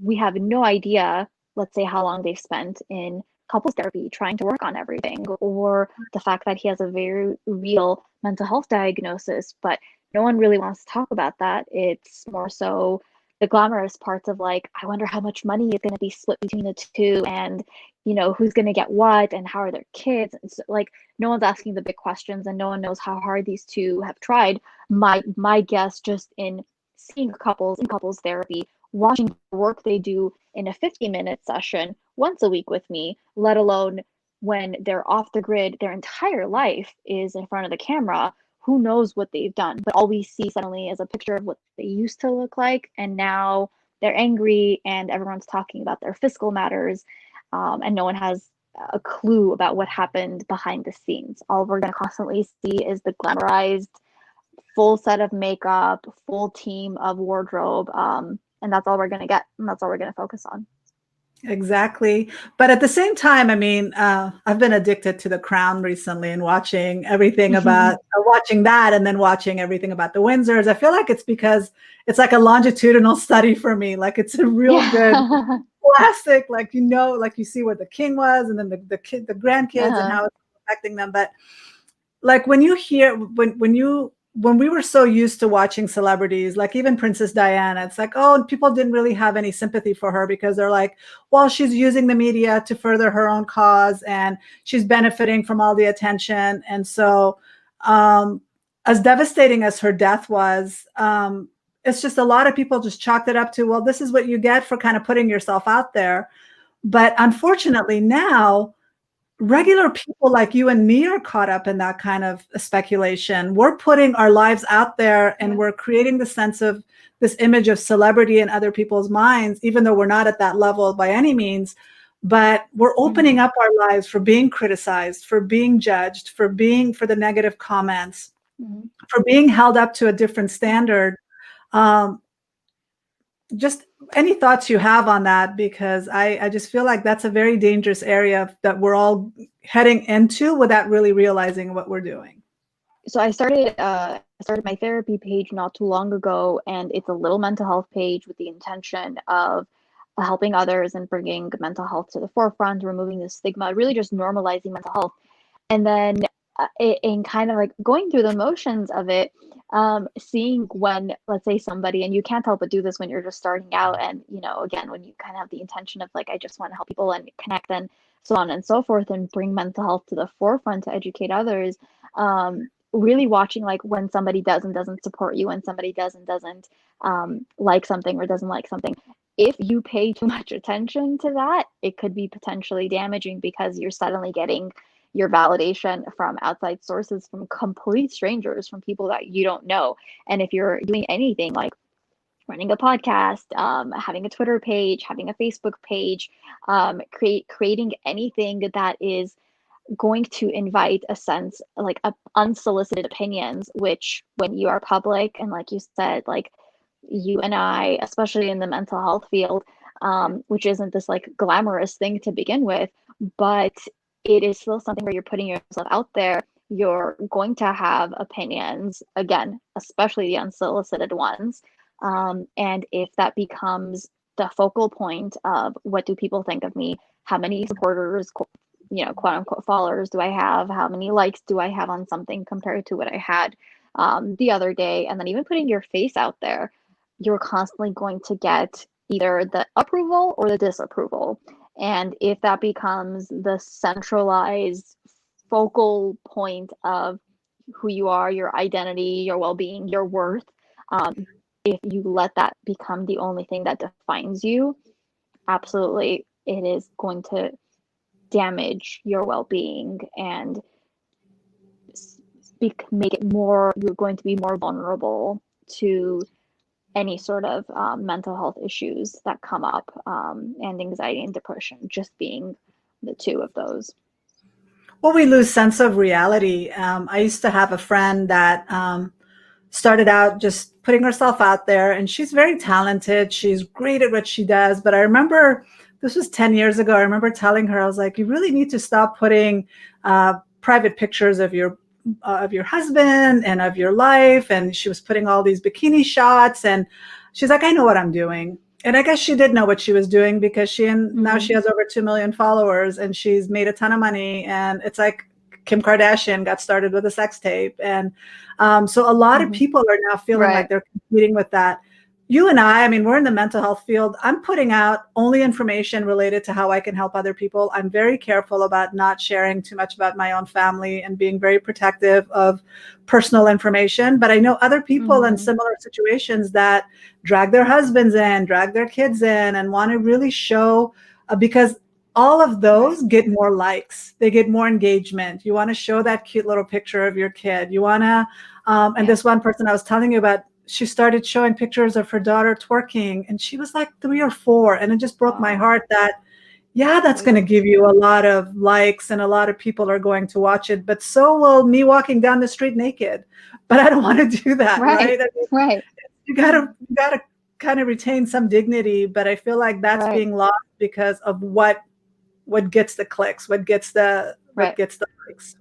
we have no idea, let's say, how long they've spent in couples therapy trying to work on everything, or the fact that he has a very real mental health diagnosis, but no one really wants to talk about that. It's more so the glamorous parts of like, I wonder how much money is going to be split between the two, and who's going to get what, and how are their kids. And so, like, no one's asking the big questions, and no one knows how hard these two have tried. My guess, just in seeing couples in couples therapy, watching the work they do in a 50-minute session once a week with me, let alone when they're off the grid, their entire life is in front of the camera. Who knows what they've done? But all we see suddenly is a picture of what they used to look like, and now they're angry, and everyone's talking about their fiscal matters, and no one has a clue about what happened behind the scenes. All we're going to constantly see is the glamorized full set of makeup, full team of wardrobe, and that's all we're going to get, and that's all we're going to focus on. Exactly. But at the same time, I mean, I've been addicted to The Crown recently and watching everything about watching that and then watching everything about the Windsors. I feel like it's because it's like a longitudinal study for me. Like it's a real good Yeah. classic, like like you see where the king was and then the grandkids and Uh-huh. how it's affecting them. But like when you hear when we were so used to watching celebrities, like even Princess Diana, it's like, oh, people didn't really have any sympathy for her because they're like, well, she's using the media to further her own cause and she's benefiting from all the attention. And so as devastating as her death was, it's just a lot of people just chalked it up to, well, this is what you get for kind of putting yourself out there. But unfortunately now, regular people like you and me are caught up in that kind of speculation. We're putting our lives out there and Yeah. we're creating the sense of this image of celebrity in other people's minds, even though we're not at that level by any means. But we're Mhm. opening up our lives for being criticized, for being judged, for the negative comments, Mhm. for being held up to a different standard. Um, just any thoughts you have on that, because I just feel like that's a very dangerous area that we're all heading into without really realizing what we're doing. So I started my therapy page not too long ago, and it's a little mental health page with the intention of helping others and bringing mental health to the forefront, removing the stigma, really just normalizing mental health. And then in kind of like going through the motions of it, seeing when, let's say, somebody, and you can't help but do this when you're just starting out, and again, when you kind of have the intention of like, I just want to help people and connect and so on and so forth, and bring mental health to the forefront to educate others. Really watching like when somebody does and doesn't support you, when somebody does and doesn't like something or doesn't like something. If you pay too much attention to that, it could be potentially damaging, because you're suddenly getting your validation from outside sources, from complete strangers, from people that you don't know. And if you're doing anything like running a podcast, having a Twitter page, having a Facebook page, creating anything that is going to invite a sense like unsolicited opinions, which when you are public, and like you said, like you and I, especially in the mental health field, which isn't this like glamorous thing to begin with, but it is still something where you're putting yourself out there. You're going to have opinions, again, especially the unsolicited ones. And if that becomes the focal point of what do people think of me, how many supporters, quote unquote followers do I have, how many likes do I have on something compared to what I had the other day, and then even putting your face out there, you're constantly going to get either the approval or the disapproval. And if that becomes the centralized focal point of who you are, your identity, your well-being, your worth, if you let that become the only thing that defines you, absolutely, it is going to damage your well-being and make it more, you're going to be more vulnerable to any sort of mental health issues that come up, and anxiety and depression just being the two of those. Well, we lose sense of reality. I used to have a friend that started out just putting herself out there, and she's very talented. She's great at what she does. But I remember this was 10 years ago. I remember telling her, I was like, you really need to stop putting private pictures of your husband and of your life. And she was putting all these bikini shots, and she's like, I know what I'm doing. And I guess she did know what she was doing, because now she has over 2 million followers, and she's made a ton of money. And it's like Kim Kardashian got started with a sex tape. And so a lot of people are now feeling like they're competing with that. You and I mean, we're in the mental health field. I'm putting out only information related to how I can help other people. I'm very careful about not sharing too much about my own family and being very protective of personal information. But I know other people in similar situations that drag their husbands in, drag their kids in, and want to really show, because all of those get more likes. They get more engagement. You want to show that cute little picture of your kid. You want to, and this one person I was telling you about, she started showing pictures of her daughter twerking, and she was like 3 or 4. And it just broke my heart that, yeah, that's going to give you a lot of likes and a lot of people are going to watch it, but so will me walking down the street naked. But I don't want to do that. Right. I mean, you gotta kind of retain some dignity, but I feel like that's being lost because of what gets the clicks, what gets the likes.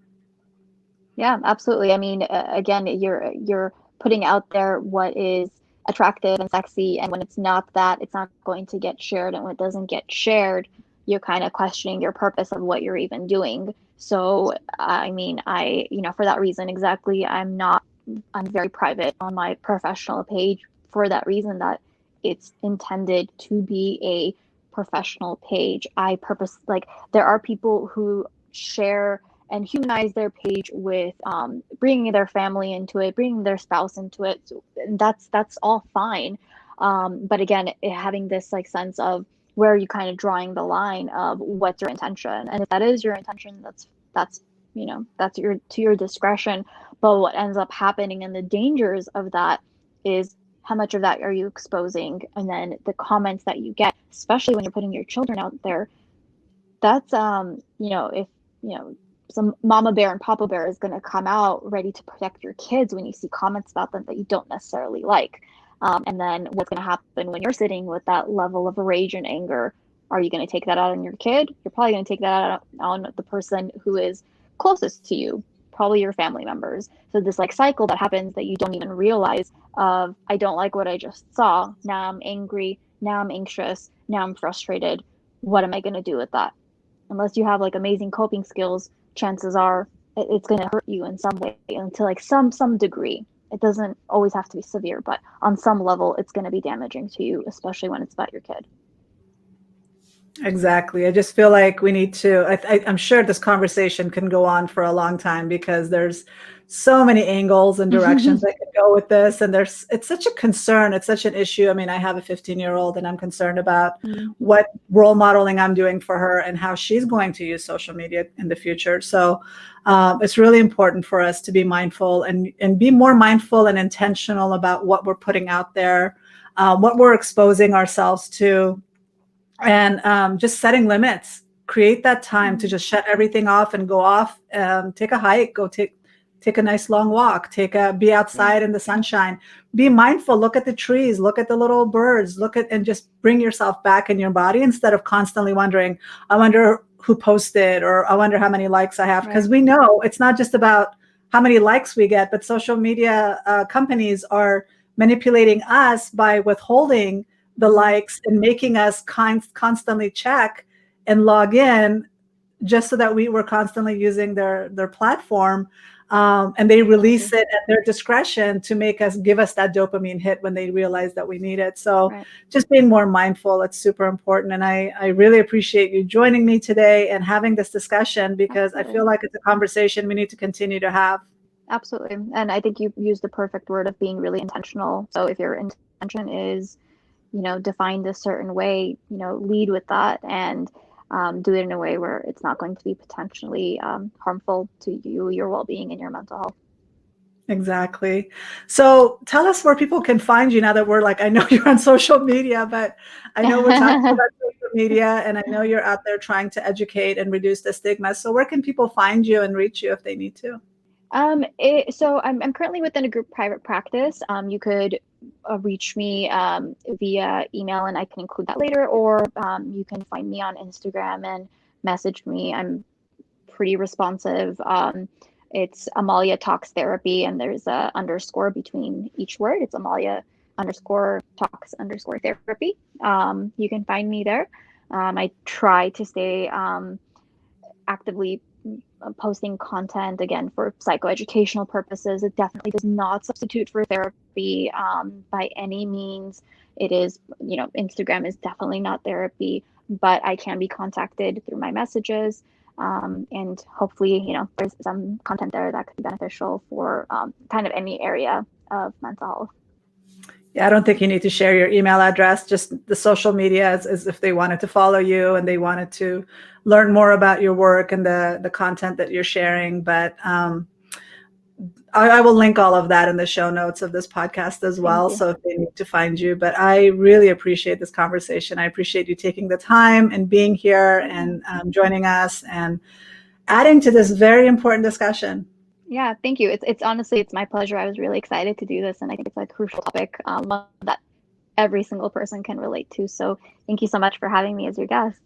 Yeah, absolutely. I mean, again, you're putting out there what is attractive and sexy, and when it's not that, it's not going to get shared. And when it doesn't get shared, you're kind of questioning your purpose of what you're even doing. So, I mean, for that reason, exactly, I'm very private on my professional page for that reason, that it's intended to be a professional page. There are people who share and humanize their page with bringing their family into it, bringing their spouse into it. So, and that's all fine. But again, having this sense of where are you kind of drawing the line of what's your intention, and if that is your intention, that's to your discretion. But what ends up happening, and the dangers of that, is how much of that are you exposing, and then the comments that you get, especially when you're putting your children out there. That's if some mama bear and papa bear is going to come out ready to protect your kids when you see comments about them that you don't necessarily like. And then what's going to happen when you're sitting with that level of rage and anger? Are you going to take that out on your kid? You're probably going to take that out on the person who is closest to you, probably your family members. So this cycle that happens that you don't even realize of, I don't like what I just saw. Now I'm angry. Now I'm anxious. Now I'm frustrated. What am I going to do with that? Unless you have amazing coping skills, chances are it's going to hurt you in some way, and to some degree. It doesn't always have to be severe, but on some level it's going to be damaging to you, especially when it's about your kid. Exactly. I just feel like we need to, I'm sure this conversation can go on for a long time, because there's so many angles and directions I could go with this. And it's such a concern. It's such an issue. I mean, I have a 15-year-old, and I'm concerned about what role modeling I'm doing for her and how she's going to use social media in the future. So it's really important for us to be mindful and be more mindful and intentional about what we're putting out there, what we're exposing ourselves to. And just setting limits, create that time to just shut everything off and go off, take a hike, go take a nice long walk, be outside in the sunshine, be mindful, look at the trees, look at the little birds, and just bring yourself back in your body, instead of constantly wondering, I wonder who posted, or I wonder how many likes I have. Because we know it's not just about how many likes we get, but social media companies are manipulating us by withholding the likes and making us constantly check and log in, just so that we were constantly using their platform. and they release it at their discretion to give us that dopamine hit when they realize that we need it. So Right. just being more mindful, it's super important. And I really appreciate you joining me today and having this discussion, because I feel Absolutely. like it's a conversation we need to continue to have. Absolutely. And I think you used the perfect word of being really intentional. So if your intention is, defined a certain way, lead with that, and do it in a way where it's not going to be potentially harmful to you, your well-being, and your mental health. Exactly. So tell us where people can find you now that I know you're on social media, but I know we're talking about social media, and I know you're out there trying to educate and reduce the stigma. So where can people find you and reach you if they need to? So I'm currently within a group private practice. You could reach me via email, and I can include that later, or you can find me on Instagram and message me. I'm pretty responsive. It's Amalia Talks Therapy, and there's a underscore between each word. It's Amalia underscore talks underscore therapy. You can find me there. I try to stay actively posting content again for psychoeducational purposes. It definitely does not substitute for therapy by any means. It is, Instagram is definitely not therapy, but I can be contacted through my messages. And hopefully, there's some content there that could be beneficial for kind of any area of mental health. Yeah, I don't think you need to share your email address, just the social media, as if they wanted to follow you and they wanted to learn more about your work and the content that you're sharing. But I will link all of that in the show notes of this podcast as Thank well, you. so if they need to find you. But I really appreciate this conversation. I appreciate you taking the time and being here and joining us and adding to this very important discussion. Yeah, thank you. It's honestly, it's my pleasure. I was really excited to do this, and I think it's a crucial topic, one that every single person can relate to. So thank you so much for having me as your guest.